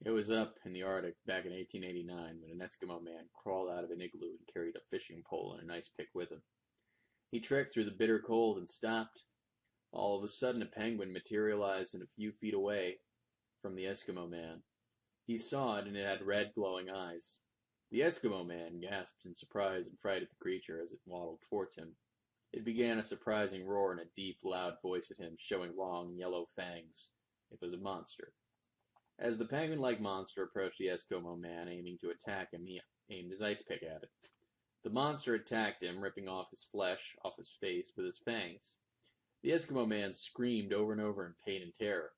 It was up in the Arctic back in 1889 when an Eskimo man crawled out of an igloo and carried a fishing pole and an ice pick with him. He trekked through the bitter cold and stopped. All of a sudden a penguin materialized a few feet away from the Eskimo man. He saw it and it had red glowing eyes. The Eskimo man gasped in surprise and fright at the creature as it waddled towards him. It began a surprising roar in a deep, loud voice at him, showing long, yellow fangs. It was a monster. As the penguin-like monster approached the Eskimo man, aiming to attack him, he aimed his ice pick at it. The monster attacked him, ripping off his flesh off his face with his fangs. The Eskimo man screamed over and over in pain and terror.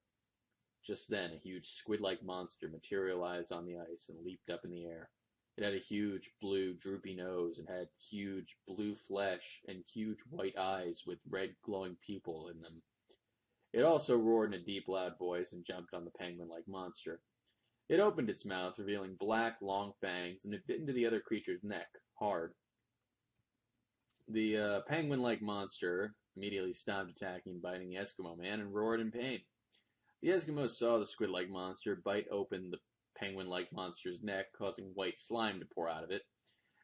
Just then, a huge squid-like monster materialized on the ice and leaped up in the air. It had a huge, blue, droopy nose and had huge, blue flesh and huge white eyes with red glowing pupil in them. It also roared in a deep, loud voice and jumped on the penguin-like monster. It opened its mouth, revealing black, long fangs, and it bit into the other creature's neck, hard. The penguin-like monster immediately stopped attacking and biting the Eskimo man and roared in pain. The Eskimos saw the squid-like monster bite open the penguin-like monster's neck, causing white slime to pour out of it,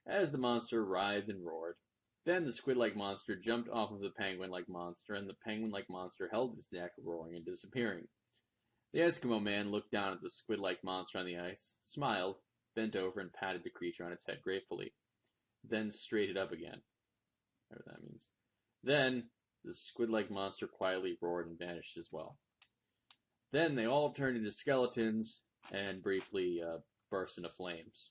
as the monster writhed and roared. Then the squid-like monster jumped off of the penguin-like monster, and the penguin-like monster held his neck, roaring and disappearing. The Eskimo man looked down at the squid-like monster on the ice, smiled, bent over, and patted the creature on its head gratefully, then straightened up again. Whatever that means. Then the squid-like monster quietly roared and vanished as well. Then they all turned into skeletons and briefly burst into flames.